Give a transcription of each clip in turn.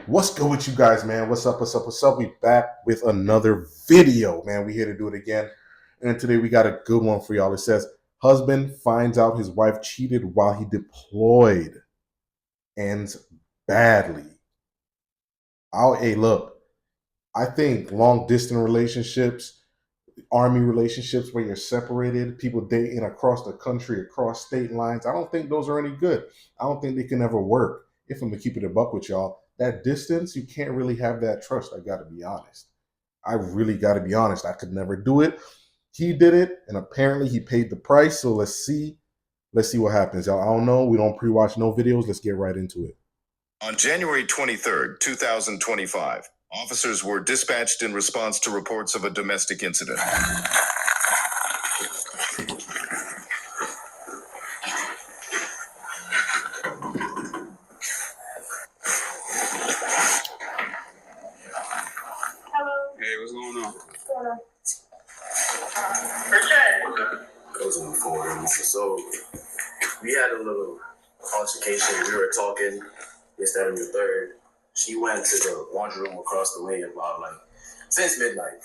What's good with you guys, man? What's up? We back with another video, man. We here to do it again. And today we got a good one for y'all. It says, husband finds out his wife cheated while he deployed. Ends badly. Hey, look, I think long distance relationships, army relationships where you're separated, people dating across the country, across state lines, I don't think those are any good. I don't think they can ever work. If I'm gonna keep it a buck with y'all, that distance, you can't really have that trust. I gotta be honest. I really gotta be honest. I could never do it. He did it, and apparently he paid the price. So let's see what happens. Y'all, I don't know. We don't pre-watch no videos. Let's get right into it. On January 23rd, 2025, officers were dispatched in response to reports of a domestic incident. Hey, what's going on? Goes on forward. So we had a little altercation. We were talking this, that, and the third. She went to the laundry room across the way about since midnight.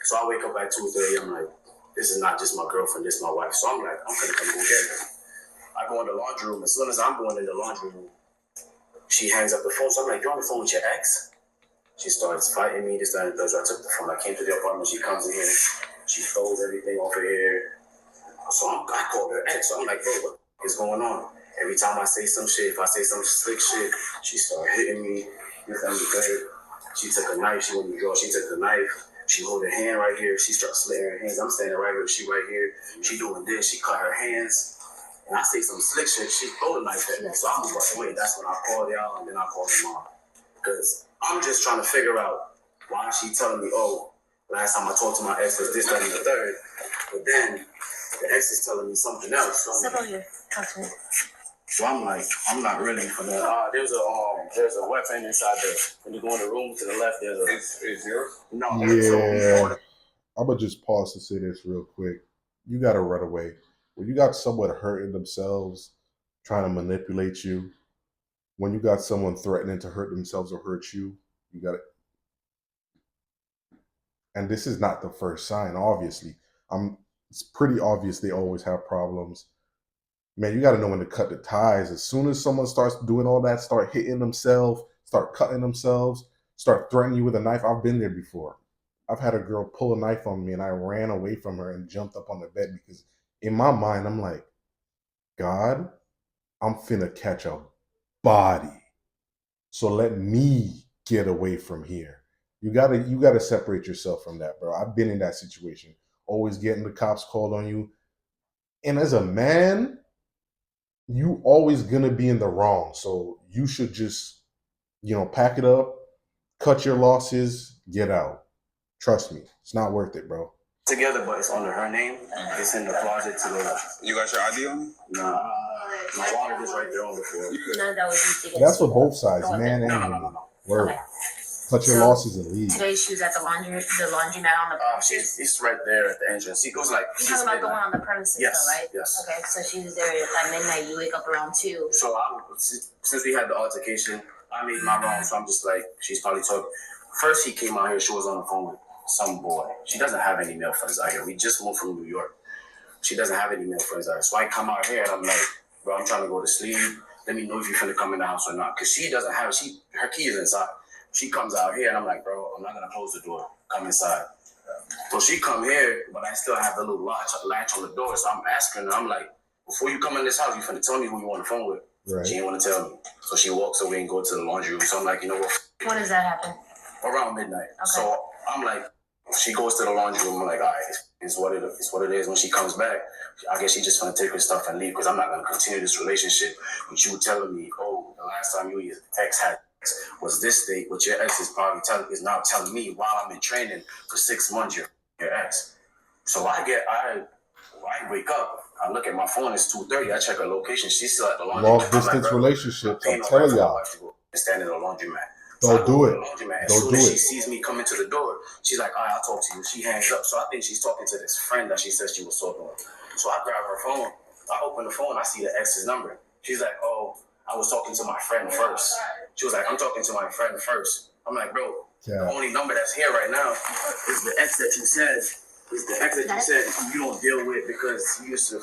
So I wake up at 2:30. I'm like, this is not just my girlfriend, this is my wife. So I'm like, I'm gonna come go get her. I go in the laundry room. As soon as I'm going in the laundry room, she hangs up the phone. So I'm like, you're on the phone with your ex? She starts fighting me, this, that, and the third. So I took the phone. I came to the apartment. She comes in here. She throws everything over here. So I called her ex. So I'm like, hey, what is going on? Every time I say some shit, if I say some slick shit, she started hitting me. This, that, and the third. She took a knife. She went to the drawer. She took the knife. She hold her hand right here. She starts slitting her hands. I'm standing right here. She right here. She doing this. She cut her hands. And I say some slick shit. She throw the knife at me. So I'm like, wait, that's when I called y'all, and then I called her mom. Because I'm just trying to figure out why she telling me, oh, last time I talked to my ex was this, that, and the third. But then the ex is telling me something else. Step over here. Talk to me. So I'm like, I'm not really for that. There's a weapon inside there. When you go in the room to the left, there's a. Is yours? No. Yeah. I'm gonna just pause to say this real quick. You gotta run away. When you got someone hurting themselves, trying to manipulate you, when you got someone threatening to hurt themselves or hurt you, you got it. And this is not the first sign, obviously. It's pretty obvious they always have problems. Man, you got to know when to cut the ties. As soon as someone starts doing all that, start hitting themselves, start cutting themselves, start threatening you with a knife. I've been there before. I've had a girl pull a knife on me and I ran away from her and jumped up on the bed because in my mind, I'm like, God, I'm finna catch a body. So let me get away from here. You gotta separate yourself from that, bro. I've been in that situation. Always getting the cops called on you. And as a man, you always gonna be in the wrong. So you should just, pack it up, cut your losses, get out. Trust me, it's not worth it, bro. Together, but it's under her name. It's in the closet to the left. You got your ID on you? Nah. My wallet is right there on the floor. None of that was you. That's for both sides, man and woman. No. Word. Okay. Cut your losses and leave. Today she was at the laundromat on the premises. It's right there at the entrance. He goes like. You're talking about the one on the premises, yes, though, right? Yes. Okay, so she was there at midnight. You wake up around 2. So since we had the altercation, I made my wrong. So I'm just like, she's probably talking. First, he came out here. She was on the phone with some boy. She doesn't have any male friends out here. We just moved from New York. She doesn't have any male friends out here. So I come out here and I'm like, bro, I'm trying to go to sleep. Let me know if you're finna come in the house or not. Because she doesn't have, her key is inside. She comes out here and I'm like, bro, I'm not gonna close the door. Come inside. So she come here, but I still have the little latch on the door. So I'm asking her, I'm like, before you come in this house, you finna tell me who you on the phone with. Right. She didn't want to tell me. So she walks away and goes to the laundry room. So I'm like, you know what? When does that happen? Around midnight. Okay. So I'm like, she goes to the laundry room. I'm like, all right, it's what it is. When she comes back, I guess she just want to take her stuff and leave because I'm not going to continue this relationship with you telling me, oh, the last time you and your ex had sex was this date, but your ex is probably now telling me while I'm in training for 6 months, your ex. So I wake up, I look at my phone, it's 2:30, I check her location, she's still at the laundry. Long distance relationships, I'm telling y'all. Stand in the laundromat. Don't do it. As soon as she sees me coming to the door, she's like, all right, I'll talk to you. She hangs up. So I think she's talking to this friend that she says she was talking with. So I grab her phone. I open the phone. I see the ex's number. She's like, oh, I was talking to my friend first. She was like, I'm talking to my friend first. I'm like, bro, Yeah. the only number that's here right now is the ex that you said you don't deal with because he used to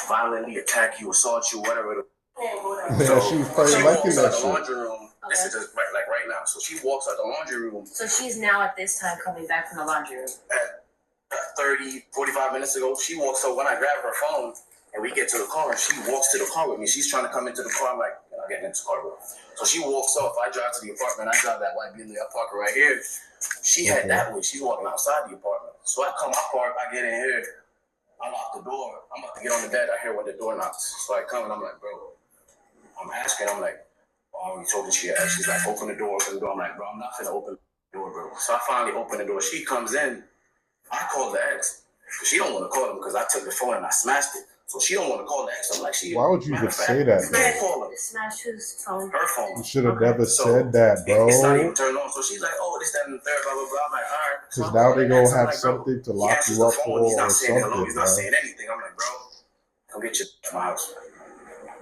violently attack you, assault you, whatever. Yeah, she was probably she liking walks that out the shit. laundry room. This is just right now. So she walks out the laundry room. So she's now at this time coming back from the laundry room. At 30, 45 minutes ago, she walks. So when I grab her phone and we get to the car, she walks to the car with me. She's trying to come into the car. I'm like, I'm getting into the car, bro. So she walks off. I drive to the apartment. I drive that white Bentley. I park her right here. She head that way. She's walking outside the apartment. So I come, I park, I get in here. I lock the door. I'm about to get on the bed. I hear when the door knocks. So I come and I'm like, bro, I'm asking. I'm like, oh, you told her she asked. She's like, open the door, open the door. I'm like, bro, I'm not finna open the door, bro. So I finally open the door. She comes in. I call the ex. She don't want to call him because I took the phone and I smashed it. So she don't want to call the ex. I'm like, Why would you even say that, you can't call him. Smash whose phone? Her phone. You should have never said that, bro. It's not even turned on. So she's like, oh, this, that, and the third, blah, blah, blah. I'm like, all right. Because now they gonna have like, something to lock you up for he's not or saying hello. something, He's bro. not saying anything. I'm like, bro, come get your at my house.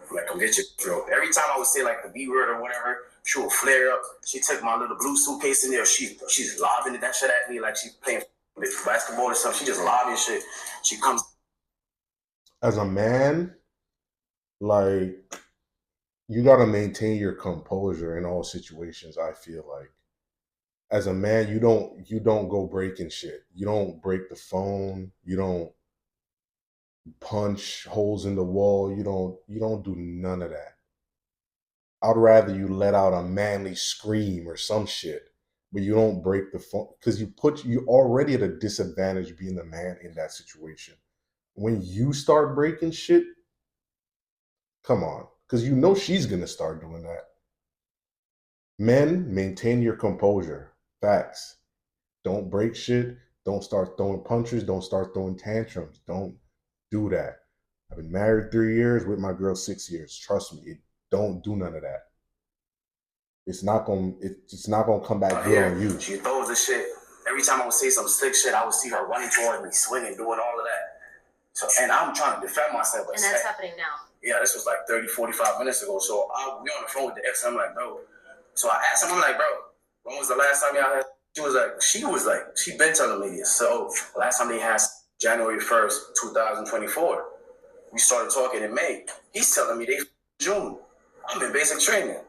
I'm like, come get your bro. Every time I would say like the B word or whatever, she would flare up. She took my little blue suitcase in there. She's lobbing that shit at me like she's playing basketball or something. She just lobbing shit. She comes. As a man, like, you gotta maintain your composure in all situations. I feel like, as a man, you don't go breaking shit. You don't break the phone. You don't punch holes in the wall. You don't do none of that. I'd rather you let out a manly scream or some shit, but you don't break the phone because you already at a disadvantage being the man in that situation. When you start breaking shit, come on, because you know she's gonna start doing that. Men, maintain your composure. Facts. Don't break shit. Don't start throwing punches. Don't start throwing tantrums. Don't do that. I've been married 3 years, with my girl 6 years. Trust me, don't do none of that. It's not gonna come back good on you. She throws the shit. Every time I would say some slick shit, I would see her running toward me, swinging, doing all of that. So, and I'm trying to defend myself. And that's happening now. Yeah, this was like 30, 45 minutes ago. So we on the phone with the ex. I'm like, bro. So I asked him, I'm like, bro, when was the last time y'all had? She was like, she been telling me this. So last time they had January 1st, 2024. We started talking in May. He's telling me they June. I'm in basic training.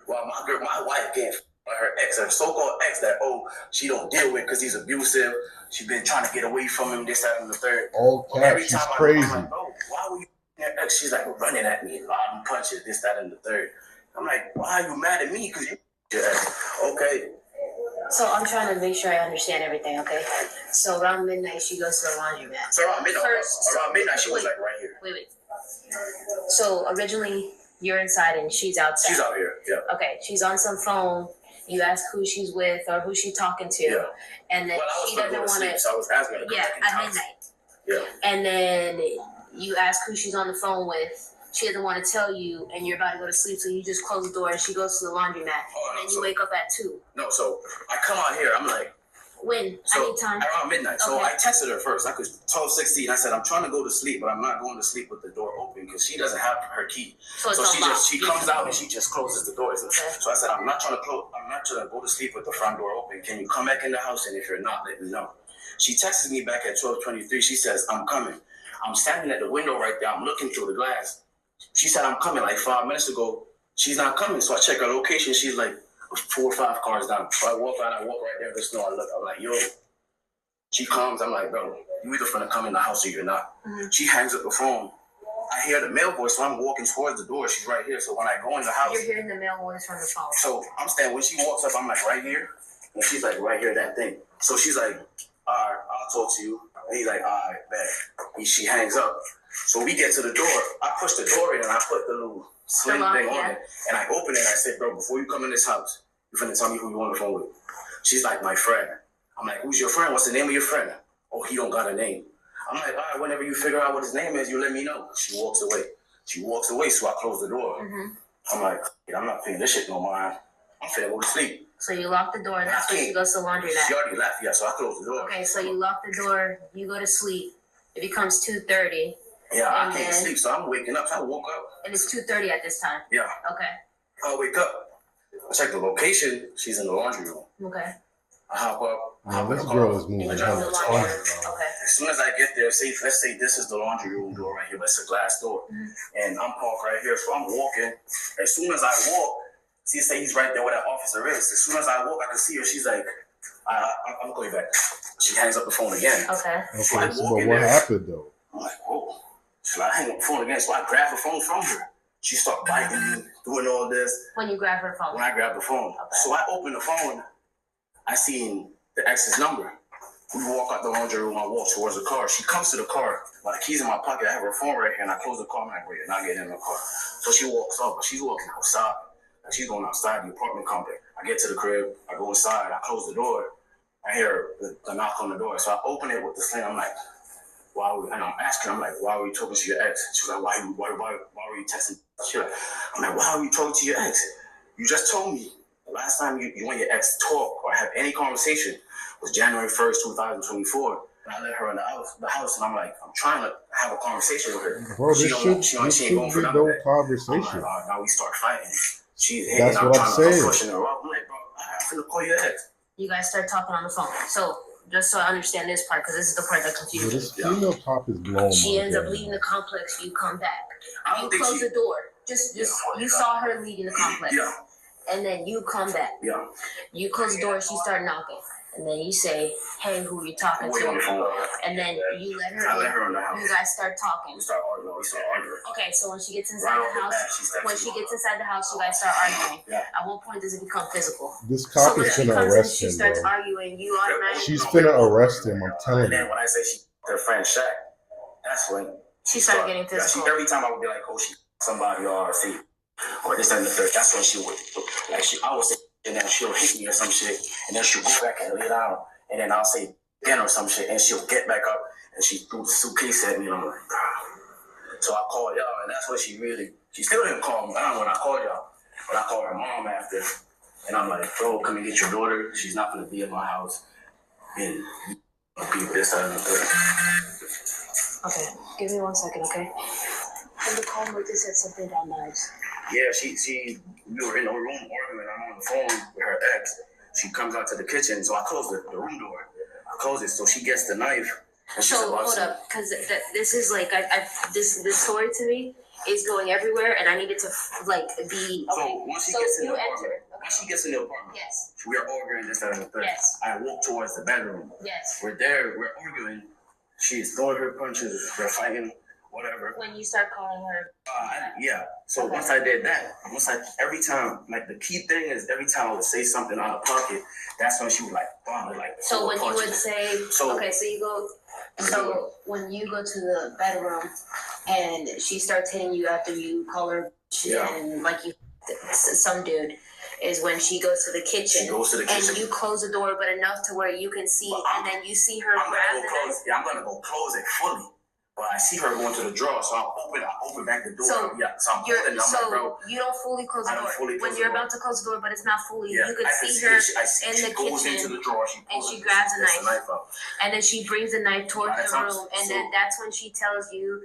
While my wife getting her ex, her so-called ex that, she don't deal with because he's abusive. She been trying to get away from him, this, that, and the third. All cap, she's crazy. I'm like, bro, why were you ex? She's like running at me, lobbing punches, this, that, and the third. I'm like, why are you mad at me? Because you okay. So I'm trying to make sure I understand everything, okay? So around midnight, she goes to the laundromat. So around midnight, she was like right here. Wait. So originally, you're inside and she's outside. She's out here, yeah. Okay, she's on some phone. You ask who she's with or who she's talking to. Yeah. And then she doesn't want to. So I was asking her. Yeah, at midnight. Yeah. And then you ask who she's on the phone with. She doesn't want to tell you, and you're about to go to sleep, so you just close the door, and she goes to the laundromat, and then you wake up at 2. No, so I come out here, I'm like, when? I need time. Around midnight. Okay. So I texted her first. I could 12:16. I said, I'm trying to go to sleep, but I'm not going to sleep with the door open because she doesn't have her key. So she comes out and she just closes the doors. Okay. So I said, I'm not trying to go to sleep with the front door open. Can you come back in the house? And if you're not, let me know. She texts me back at 12:23. She says, I'm coming. I'm standing at the window right there. I'm looking through the glass. She said, I'm coming like 5 minutes ago. She's not coming. So I check her location. She's like 4 or 5 cars down. So I walk out. I walk right there in the snow. I look. I'm like, yo. She comes. I'm like, bro, you either finna come in the house or you're not. Mm-hmm. She hangs up the phone. I hear the male voice, so I'm walking towards the door. She's right here. So when I go in the house. You're hearing the male voice from the phone. So I'm standing. When she walks up, I'm like, right here. And she's like, right here, that thing. So she's like, all right, I'll talk to you. And he's like, all right, bet. And she hangs up. So we get to the door. I push the door in and I put the little sling thing on it. And I open it and I said, bro, before you come in this house, you're finna tell me who you on the phone with. She's like, my friend. I'm like, who's your friend? What's the name of your friend? Oh, he don't got a name. I'm like, all right, whenever you figure out what his name is, you let me know. She walks away, so I close the door. Mm-hmm. I'm like, I'm not paying this shit no more. I'm finna go to sleep. So you lock the door, and that's when she goes to the laundromat. She already left, yeah, so I closed the door. Okay, so you lock the door, you go to sleep. It becomes 2:30. Yeah, I can't sleep, so I'm waking up. So I woke up. And it's 2:30 at this time? Yeah. Okay. I wake up. I check the location. She's in the laundry room. Okay. I hop up. Man, in this the girl car. is moving And you go to the hella laundry funny, room. bro. Okay. As soon as I get there, let's say this is the laundry room door right here. That's a glass door. And I'm parked right here. So I'm walking. As soon as I walk, say he's right there where that officer is. As soon as I walk, I can see her. She's like, I'm going back. She hangs up the phone again. Okay. So I Okay, so walk but in what there. happened though? I'm like, whoa. So I hang up the phone again. So I grab the phone from her. She start biting me, doing all this. When you grab her phone. When I grab the phone. Okay. So I open the phone. I seen the ex's number. We walk out the laundry room. I walk towards the car. She comes to the car. My keys in my pocket. I have her phone right here, and I close the car. I'm like, wait, and I get in the car. So she walks up, but she's walking outside. Like she's going outside the apartment complex. I get to the crib. I go inside. I close the door. I hear the knock on the door. So I open it with the slam. I'm like, and I'm asking, I'm like, why were you talking to your ex? She's like, why were you texting? I'm like, why are you talking to your ex? You just told me the last time you and your ex talk or have any conversation was January 1st, 2024. And I let her in the house, and I'm like, I'm trying to have a conversation with her. Bro, She this should be no conversation. I'm like, now we start fighting. She's hitting. That's what I'm saying. Pushing her up. I'm like, bro, I'm finna call your ex. You guys start talking on the phone. So just so I understand this part, because this is the part that Yeah, confuses this me. female cop is blowing. She ends up mind. leaving the complex. You come back. I You don't think close she. the door. Just you saw her leaving the complex. Yeah. And then you come back. Yeah. You close the door. She start knocking. And then you say, hey, who are you talking Wait on the to? phone. And then you let her I in. let her in the house. You guys start talking. We start arguing. Okay, so when she gets inside the house, you guys start arguing. Yeah. At what point does it become physical? This So cop when is she finna comes in, arrest she him, starts bro. arguing. You automatically. She's finna arrest him. I'm telling And then you. when I say she her friend Shaq, that's when She started getting Yeah, physical. every time I would be like, oh, she somebody or see or this and the third. That's when she would I would say, and then she'll hit me or some shit, and then she'll go back and lay down, and then I'll say again or some shit, and she'll get back up and she threw the suitcase at me, and I'm like, ah. So I called y'all, and that's when she still didn't call me down when I called y'all, but I called her mom after, and I'm like, bro, come and get your daughter. She's not gonna be in my house, and be this and the third. Okay, give me 1 second, okay? In the call, Martha said something about knives. Yeah, we were in a room arguing. I'm on the phone with her ex. She comes out to the kitchen, so I close the room door. I close it, so she gets the knife. And she's So about hold to- up, because this is like this story to me is going everywhere, and I need it to like be. Okay. So once she gets in the apartment, Okay. Yes. we are arguing this and the third. Yes. I walk towards the bedroom. Yes. We're there, we're arguing. She's throwing her punches, we're fighting, whatever. When you start calling her. Yeah. So Okay. once I did that, every time, like the key thing is every time I would say something out of pocket, that's when she would like bomb it, like. So when you punches. would say, So- okay, so you go. So when you go to the bedroom, and she starts hitting you after you call her, Yeah. and like you, some dude, is when she goes to the kitchen. She goes to the kitchen. And you close the door, but enough to where you can see, and then you see her I'm grab gonna the go close. Yeah, I'm gonna go close it fully. But I see her going to the drawer, so I open back the door. So So I'm holding. I'm like, bro. you don't fully close the I don't door. fully close When the you're door. about to close the door, but it's not fully. Yeah, You can I see her in she the goes kitchen, into the drawer, and she grabs a gets the knife. out. and then she brings the knife towards By the the time- room, and so- then that's when she tells you.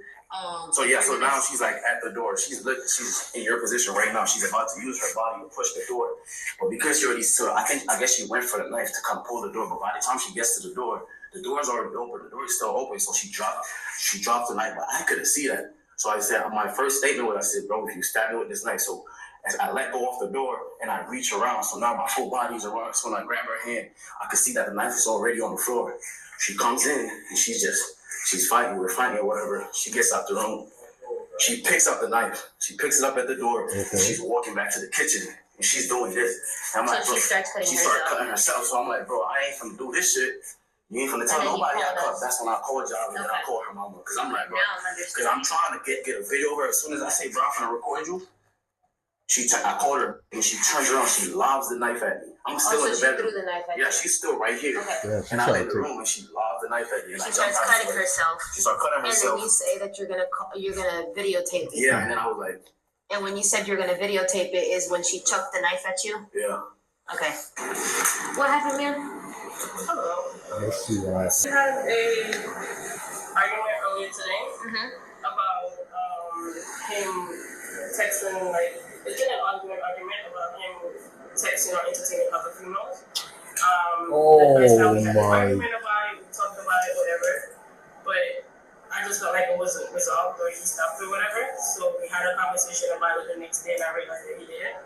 So yeah, so now she's like at the door. She's in your position right now. She's about to use her body to push the door, but because she already saw, I guess she went for the knife to come pull the door. But by the time she gets to the door is already open. The door is still open, so she dropped the knife, but I couldn't see that. So I said, my first statement was, I said, bro, if you stab me with this knife, so as I let go off the door and I reach around, so now my full body's around. So when I grab her hand, I could see that the knife is already on the floor. She comes in and she's fighting, we're fighting or whatever. She gets out the room. She picks up the knife. She picks it up at the door. Okay. And she's walking back to the kitchen and she's doing this. And I'm So like, bro, she starts cutting she herself. started cutting herself. So I'm like, bro, I ain't finna do this shit. You ain't finna tell And then you nobody I called cut. us. That's when I called y'all and then I Okay. called her mama. Cause I'm like, bro, Now I'm because I'm trying to get a video of her. As soon as I say, bro, I'm finna record you, I called her and she turns around. She lobs the knife at me. I'm still in the she threw bedroom. the knife at Yeah, you. she's still right here. Okay. Yeah, she And I'm tried in the to. room and she lobs the knife at me. And I She jumped starts out cutting the way. herself. She started cutting And then herself. you say that you're gonna videotape it. Yeah, and then I was like, And when you said you're gonna videotape it, is when she chucked the knife at you. yeah. Okay. What happened, man? Hello. Let's see what happens. We had a argument earlier today Mm-hmm. about him texting, like, it's been an argument about him texting or entertaining other females. Oh the first time we had an my. argument about it, we talked about it, whatever. But I just felt like it wasn't resolved or he stopped or whatever. So we had a conversation about it the next day and I realized that he did it.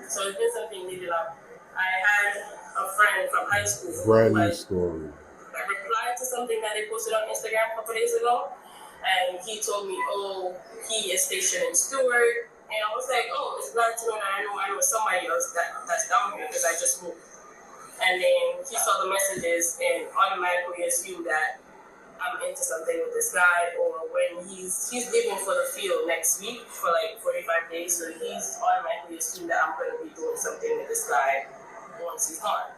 So it's been something needed up. I had a friend from high school Brand who new story. I replied to something that they posted on Instagram a couple days ago, and he told me, "Oh, he is stationed in Stewart," and I was like, "Oh, it's glad to know that I know somebody else that's down here because I just moved." And then he saw the messages and automatically assumed that I'm into something with this guy, or when he's leaving for the field next week for like 45 days, so he's automatically assumed that I'm going to be doing something with this guy once he's gone.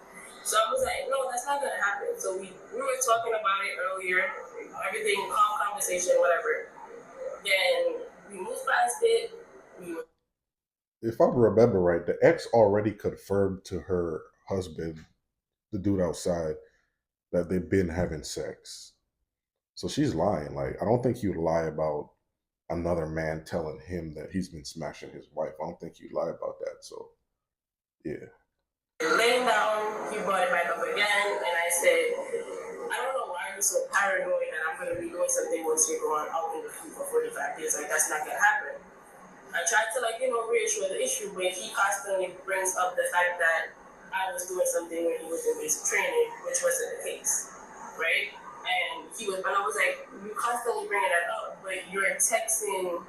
So I was like, no, that's not gonna happen. So we were talking about it earlier, everything, calm conversation, whatever. Then we moved past it. If I remember right, the ex already confirmed to her husband, the dude outside, that they've been having sex. So she's lying. Like, I don't think he would lie about another man telling him that he's been smashing his wife. I don't think he'd lie about that. So, yeah. Laying down, he brought it back up again, and I said, I don't know why you're so paranoid that I'm gonna be doing something once you're going out in the field for 45 days. Like, that's not gonna happen. I tried to, reassure the issue, but he constantly brings up the fact that I was doing something when he was in basic training, which wasn't the case, right? And I was like, you constantly bringing that up, but you're texting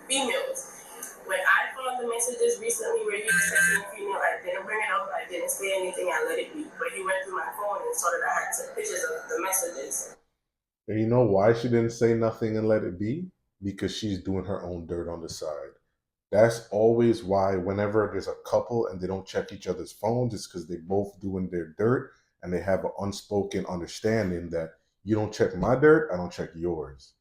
females. When I found the messages recently where he was texting a female, I didn't bring it up, I didn't say anything, I let it be. But he went through my phone and saw that I had some pictures of the messages. And you know why she didn't say nothing and let it be? Because she's doing her own dirt on the side. That's always why whenever there's a couple and they don't check each other's phones, it's because they both doing their dirt and they have an unspoken understanding that you don't check my dirt, I don't check yours.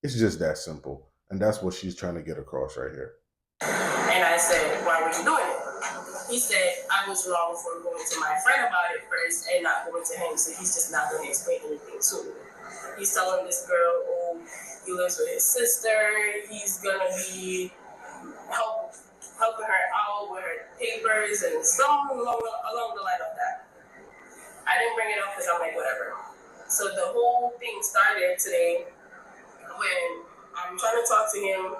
It's just that simple. And that's what she's trying to get across right here. And I said, why were you doing it? He said, I was wrong for going to my friend about it first and not going to him, so he's just not going to explain anything to me. He's telling this girl, oh, he lives with his sister, he's going to be helping her out with her papers and something along the line of that. I didn't bring it up because I'm like, whatever. So the whole thing started today when I'm trying to talk to him.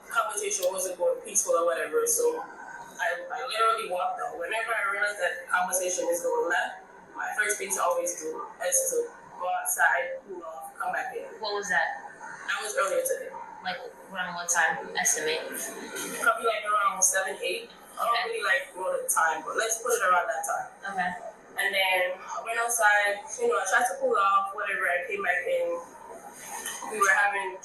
Conversation wasn't going peaceful or whatever, so I literally walked out. Whenever I realized that the conversation is going left, my first thing to always do is to go outside, cool off, come back in. What was that? That was earlier today. Like around what time? Estimate. Probably like around 7, 8. I don't really know the time, but let's put it around that time. Okay. And then I went outside, I tried to cool off, whatever, I came back in. We were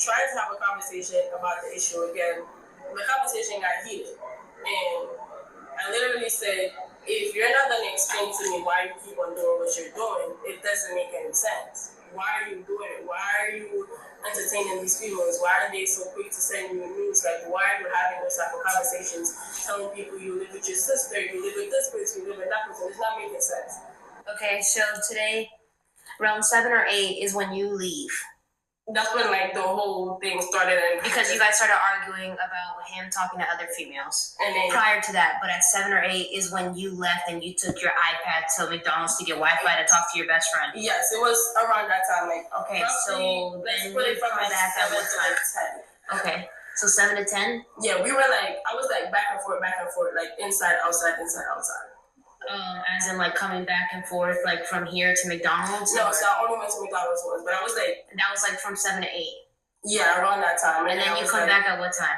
trying to have a conversation about the issue again. The conversation got heated. And I literally said, if you're not going to explain to me why you keep on doing what you're doing, it doesn't make any sense. Why are you doing it? Why are you entertaining these females? Why are they so quick to send you news? Like, why are you having those type of conversations, telling people you live with your sister, you live with this person, you live with that person? It's not making sense. Okay, so today, around 7 or 8 is when you leave. That's when the whole thing started. Because you guys started arguing about him talking to other females. And then prior to that, but at 7 or 8 is when you left and you took your iPad to McDonald's to get Wi-Fi to talk to your best friend. Yes, it was around that time. Okay, so let's then put you it from come back at 7 what time? to 10. Okay, so 7 to 10? Yeah, we were I was back and forth, inside, outside, inside, outside. As in coming back and forth from here to McDonald's? No, so I only went to McDonald's once, but I was that was from 7 to 8. Yeah, around that time. And then you come back at what time?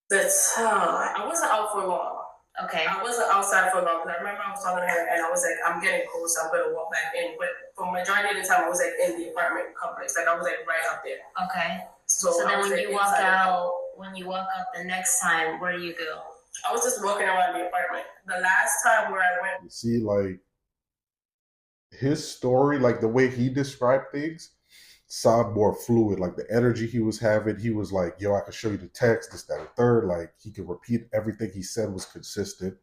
I wasn't out for long. Okay. I wasn't outside for long because I remember I was talking to her and I was like, I'm getting cold, so I'm gonna walk back in. But for majority of the time, I was in the apartment complex. I was right up there. Okay. So then when you walk out the next time, where do you go? I was just walking around the apartment. The last time where I went. You see, his story, the way he described things, sounded more fluid. The energy he was having, he was like, yo, I could show you the text, this, that, and third. He could repeat everything he said was consistent.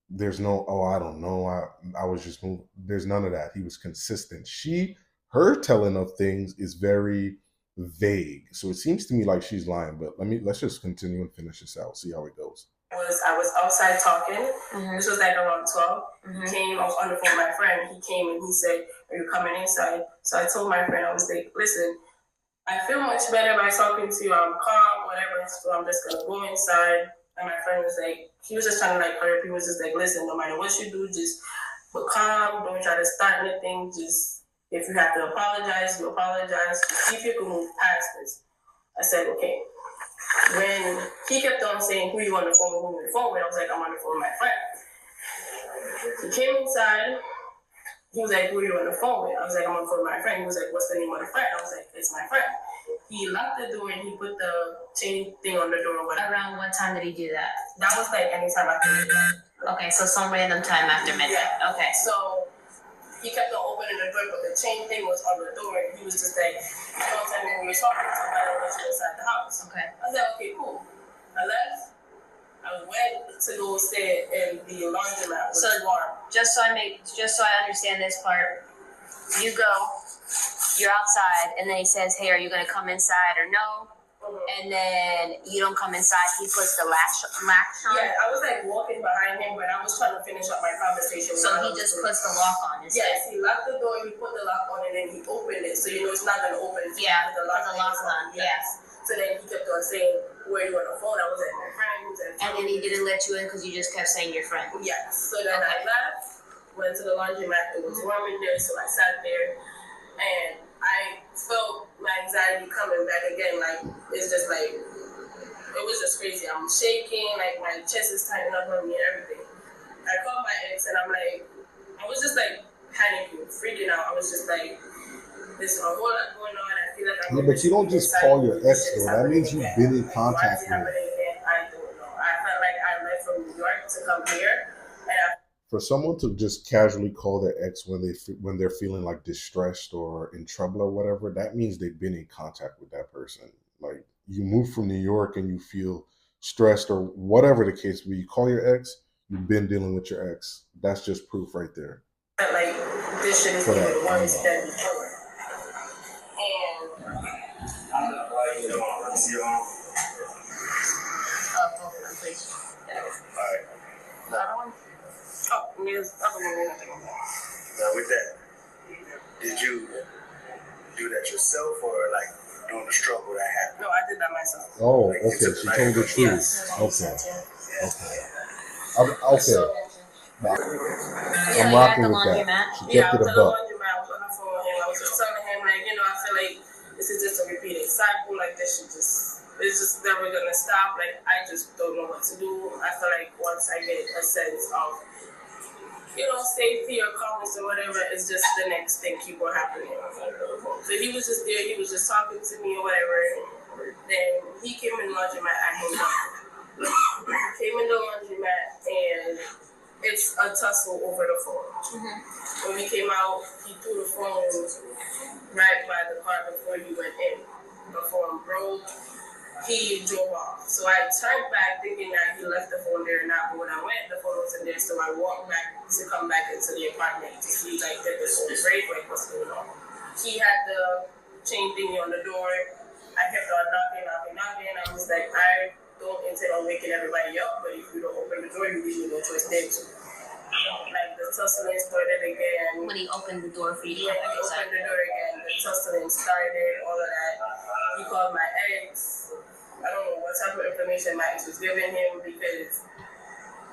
There's no, oh, I don't know, I was just moving. There's none of that. He was consistent. Her telling of things is very vague. So it seems to me like she's lying, but let's just continue and finish this out, see how it goes. I was outside talking. Mhm. This was like around 12. Mhm. He came, I was on the phone with my friend. He came and he said, "Are you coming inside?" So I told my friend, I was like, "Listen, I feel much better by talking to you. I'm calm, whatever. So I'm just gonna go inside." And my friend was like, he was just trying to like hurry up. He was just like, "Listen, no matter what you do, just be calm. Don't try to start anything. Just if you have to apologize, you apologize. See if you can move past this." I said, "Okay." When he kept on saying, "Who you on the phone with? Who you on the phone with?" I was like, "I'm on the phone with my friend." He came inside. He was like, "Who are you on the phone with?" I was like, "I'm on the phone with my friend." He was like, "What's the name of the friend?" I was like, "It's my friend." He locked the door and he put the chain thing on the door or whatever. Around what time did he do that? That was like anytime after midnight. Okay, so some random time after midnight. Yeah. Okay. So he kept on opening the door, but the chain thing was on the door, and he was just like, "Don't tell me when we were talking to somebody unless you're inside the house." Okay. I was like, "Okay, cool." I left. I went to go sit in the laundromat with So warm. just so I understand this part, you go, you're outside, and then he says, "Hey, are you gonna come inside or no?" And then you don't come inside. He puts the latch on. Yeah, I was like walking behind him, but I was trying to finish up my conversation. So he just puts the lock on. Yes, he locked the door, he put the lock on, and then he opened it. So you know it's not gonna open. Yeah, with the lock on. Yes. So then he kept on saying, "Where you on the phone?" I was at my friend's. And then he didn't let you in because you just kept saying your friend. Yes. So then I left, went to the laundromat. It was warm in there, so I sat there, and I felt my anxiety coming back again. Like it's just like it was just crazy. I'm shaking, like my chest is tightening up on me and everything. I called my ex, and I'm like, I was just like panicking, freaking out. I was just like, there's a whole lot going on. I feel like I'm. Yeah, but you don't just call your ex though. That means you've been in contact with her. I don't know. I felt like I left from New York to come here, and For someone to just casually call their ex when they're feeling like distressed or in trouble or whatever, that means they've been in contact with that person. Like you move from New York and you feel stressed or whatever the case be, you call your ex, you've been dealing with your ex. That's just proof right there. I felt like this shit is even worse than before. And I don't know why you don't see your own. Please. Alright. The other one? Oh, there's other one nothing on that. Now with that, did you do that yourself or like during the struggle that happened? No, I did that myself. Oh, Like, okay. She told the truth. Yes. Okay. Yeah. Okay. So, I'm rocking with that. She kept it a buck. I was on the phone with him. I was just telling him, like, I feel like this is just a repeated cycle. Like, it's just never gonna stop. Like, I just don't know what to do. I feel like once I get a sense of, safety or calmness or whatever, it's just the next thing keep on happening. So he was just there. He was just talking to me or whatever. Then he came in the laundromat. I hung up. He came in the laundromat and it's a tussle over the phone. Mm-hmm. When we came out, he threw the phone right by the car before he went in. The phone broke. He drove off. So I turned back thinking that he left the phone there or not. But when I went, the phone wasn't there. So I walked back to come back into the apartment to see like that this whole break, like what's going on. He had the chain thingy on the door. I kept on knocking. I was like, I don't intend on waking everybody up, but if you don't open the door, you leave me no choice there too. Like the tussling started again. When he opened the door for you to opened the door again, the tussling started, all of that. He called my ex. I don't know what type of information my ex was giving him because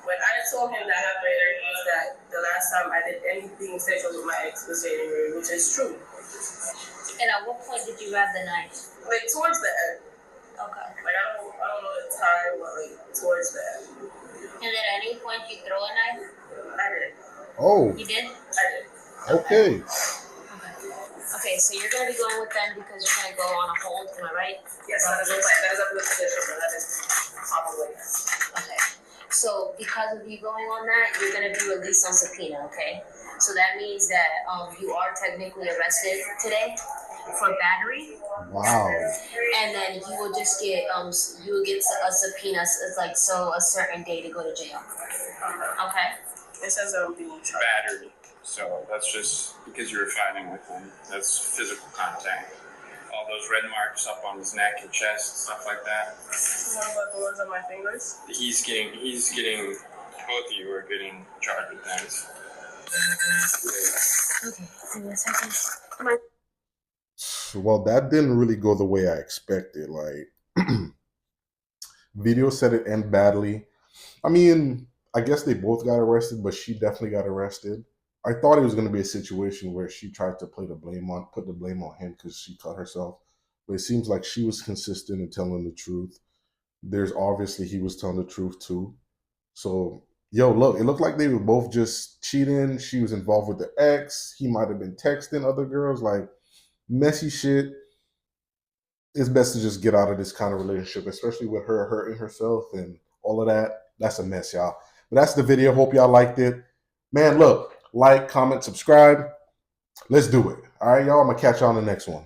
when I told him that happened was that the last time I did anything sexual with my ex was January, which is true. And at what point did you grab the knife? Like towards the end. Okay. Like I don't know the time, but like towards the end. And at any point you throw a knife? I did. Oh. You did? I did. Okay. Okay, so you're gonna be going with them because you're gonna go on a hold, am I right? Yes, that is a plan. That is a position, but that is probably yes. Okay. So because of you going on that, you're gonna be released on subpoena, okay? So that means that you are technically arrested today for battery. Wow. And then you will just get you will get a subpoena, it's like a certain day to go to jail. Okay. It says being charged. Battery. So that's just because you were fighting with him. That's physical contact. all those red marks up on his neck and chest, stuff like that. What about the ones on my fingers? He's getting, both of you are getting charged with things. Okay, give me a second. Come on. Well, that didn't really go the way I expected. Like, video said it end badly. I mean, I guess they both got arrested, but she definitely got arrested. I thought it was going to be a situation where she tried to put the blame on him because she cut herself. But it seems like she was consistent in telling the truth. There's obviously he was telling the truth too. So, yo, look, it looked like they were both just cheating. She was involved with the ex. He might have been texting other girls, like messy shit. It's best to just get out of this kind of relationship, especially with her hurting herself and all of that. That's a mess, y'all. But that's the video. Hope y'all liked it. Man, look, like, comment, subscribe. Let's do it. All right, y'all. I'm going to catch y'all on the next one.